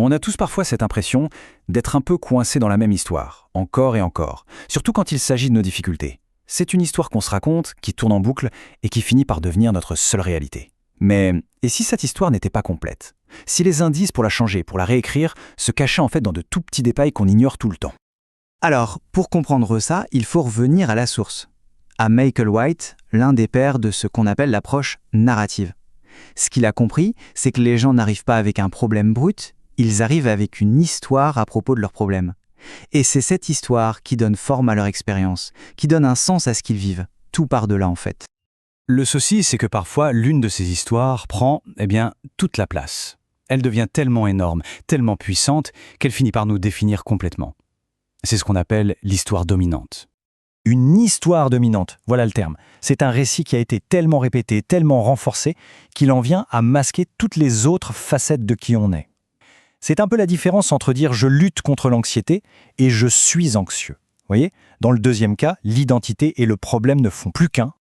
On a tous parfois cette impression d'être un peu coincé dans la même histoire, encore et encore, surtout quand il s'agit de nos difficultés. C'est une histoire qu'on se raconte, qui tourne en boucle et qui finit par devenir notre seule réalité. Mais et si cette histoire n'était pas complète? Si les indices pour la changer, pour la réécrire, se cachaient en fait dans de tout petits détails qu'on ignore tout le temps? Alors, pour comprendre ça, il faut revenir à la source, à Michael White, l'un des pères de ce qu'on appelle l'approche narrative. Ce qu'il a compris, c'est que les gens n'arrivent pas avec un problème brut, ils arrivent avec une histoire à propos de leur problème. Et c'est cette histoire qui donne forme à leur expérience, qui donne un sens à ce qu'ils vivent. Tout part de là en fait. Le souci, c'est que parfois, l'une de ces histoires prend, toute la place. Elle devient tellement énorme, tellement puissante, qu'elle finit par nous définir complètement. C'est ce qu'on appelle l'histoire dominante. Une histoire dominante, voilà le terme. C'est un récit qui a été tellement répété, tellement renforcé, qu'il en vient à masquer toutes les autres facettes de qui on est. C'est un peu la différence entre dire « je lutte contre l'anxiété » et « je suis anxieux ». Voyez ? Dans le deuxième cas, l'identité et le problème ne font plus qu'un.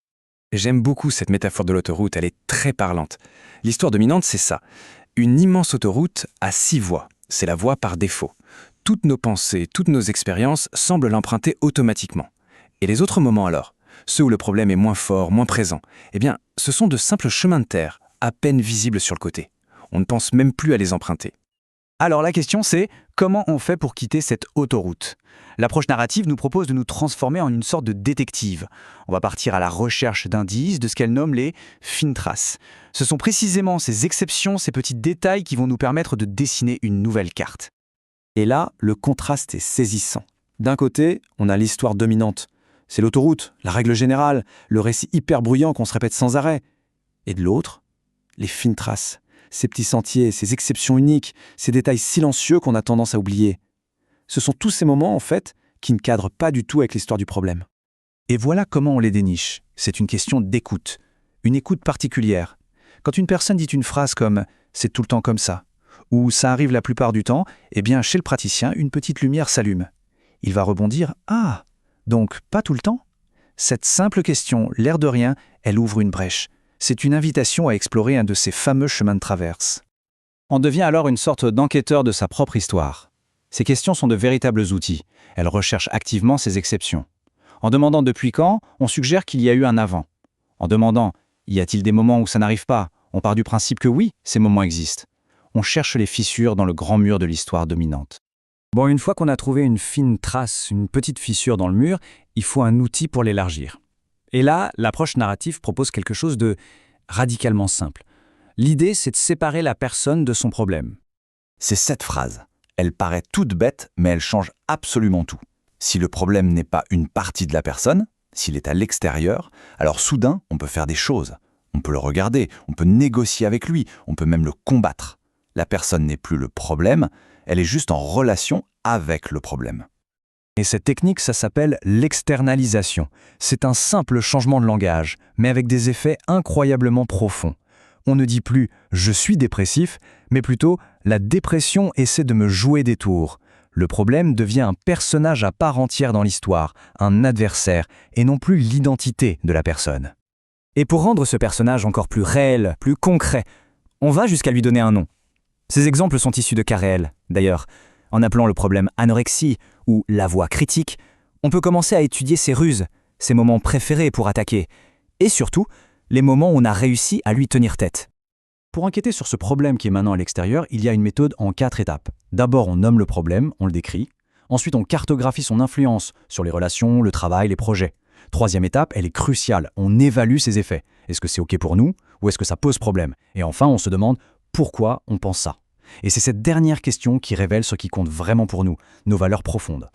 J'aime beaucoup cette métaphore de l'autoroute, elle est très parlante. L'histoire dominante, c'est ça. Une immense autoroute à 6 voies. C'est la voie par défaut. Toutes nos pensées, toutes nos expériences semblent l'emprunter automatiquement. Et les autres moments alors, ceux où le problème est moins fort, moins présent, ce sont de simples chemins de terre, à peine visibles sur le côté. On ne pense même plus à les emprunter. Alors la question c'est, comment on fait pour quitter cette autoroute? L'approche narrative nous propose de nous transformer en une sorte de détective. On va partir à la recherche d'indices, de ce qu'elle nomme les fines traces. Ce sont précisément ces exceptions, ces petits détails qui vont nous permettre de dessiner une nouvelle carte. Et là, le contraste est saisissant. D'un côté, on a l'histoire dominante. C'est l'autoroute, la règle générale, le récit hyper bruyant qu'on se répète sans arrêt. Et de l'autre, les fines traces, ces petits sentiers, ces exceptions uniques, ces détails silencieux qu'on a tendance à oublier. Ce sont tous ces moments, en fait, qui ne cadrent pas du tout avec l'histoire du problème. Et voilà comment on les déniche. C'est une question d'écoute, une écoute particulière. Quand une personne dit une phrase comme « c'est tout le temps comme ça », ou « ça arrive la plupart du temps », chez le praticien, une petite lumière s'allume. Il va rebondir « ah ». Donc, pas tout le temps? Cette simple question, l'air de rien, elle ouvre une brèche. C'est une invitation à explorer un de ces fameux chemins de traverse. On devient alors une sorte d'enquêteur de sa propre histoire. Ces questions sont de véritables outils. Elles recherchent activement ces exceptions. En demandant depuis quand, on suggère qu'il y a eu un avant. En demandant y a-t-il des moments où ça n'arrive pas, on part du principe que oui, ces moments existent. On cherche les fissures dans le grand mur de l'histoire dominante. Bon, une fois qu'on a trouvé une fine trace, une petite fissure dans le mur, il faut un outil pour l'élargir. Et là, l'approche narrative propose quelque chose de radicalement simple. L'idée, c'est de séparer la personne de son problème. C'est cette phrase. Elle paraît toute bête, mais elle change absolument tout. Si le problème n'est pas une partie de la personne, s'il est à l'extérieur, alors soudain, on peut faire des choses. On peut le regarder, on peut négocier avec lui, on peut même le combattre. La personne n'est plus le problème, elle est juste en relation avec le problème. Et cette technique, ça s'appelle l'externalisation. C'est un simple changement de langage, mais avec des effets incroyablement profonds. On ne dit plus « je suis dépressif », mais plutôt « la dépression essaie de me jouer des tours ». Le problème devient un personnage à part entière dans l'histoire, un adversaire, et non plus l'identité de la personne. Et pour rendre ce personnage encore plus réel, plus concret, on va jusqu'à lui donner un nom. Ces exemples sont issus de cas réels, d'ailleurs. En appelant le problème anorexie ou la voix critique, on peut commencer à étudier ses ruses, ses moments préférés pour attaquer, et surtout, les moments où on a réussi à lui tenir tête. Pour enquêter sur ce problème qui est maintenant à l'extérieur, il y a une méthode en 4 étapes. D'abord, on nomme le problème, on le décrit. Ensuite, on cartographie son influence sur les relations, le travail, les projets. Troisième étape, elle est cruciale, on évalue ses effets. Est-ce que c'est OK pour nous ou est-ce que ça pose problème? Et enfin, on se demande pourquoi on pense ça. Et c'est cette dernière question qui révèle ce qui compte vraiment pour nous, nos valeurs profondes.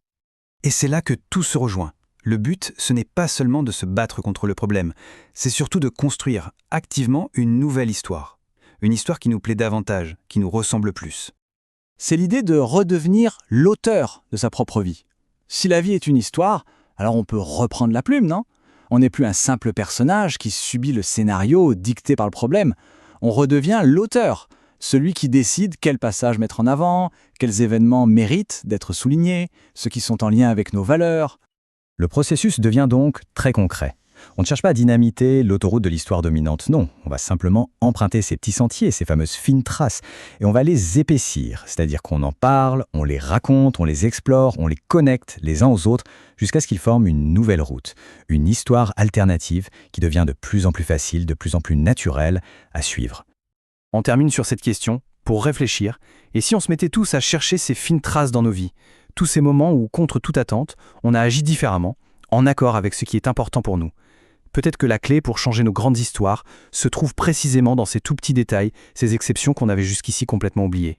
Et c'est là que tout se rejoint. Le but, ce n'est pas seulement de se battre contre le problème, c'est surtout de construire activement une nouvelle histoire. Une histoire qui nous plaît davantage, qui nous ressemble plus. C'est l'idée de redevenir l'auteur de sa propre vie. Si la vie est une histoire, alors on peut reprendre la plume, non? On n'est plus un simple personnage qui subit le scénario dicté par le problème. On redevient l'auteur, celui qui décide quels passages mettre en avant, quels événements méritent d'être soulignés, ceux qui sont en lien avec nos valeurs. Le processus devient donc très concret. On ne cherche pas à dynamiter l'autoroute de l'histoire dominante, non. On va simplement emprunter ces petits sentiers, ces fameuses fines traces, et on va les épaissir, c'est-à-dire qu'on en parle, on les raconte, on les explore, on les connecte les uns aux autres, jusqu'à ce qu'ils forment une nouvelle route, une histoire alternative qui devient de plus en plus facile, de plus en plus naturelle à suivre. On termine sur cette question, pour réfléchir, et si on se mettait tous à chercher ces fines traces dans nos vies, tous ces moments où, contre toute attente, on a agi différemment, en accord avec ce qui est important pour nous. Peut-être que la clé pour changer nos grandes histoires se trouve précisément dans ces tout petits détails, ces exceptions qu'on avait jusqu'ici complètement oubliées.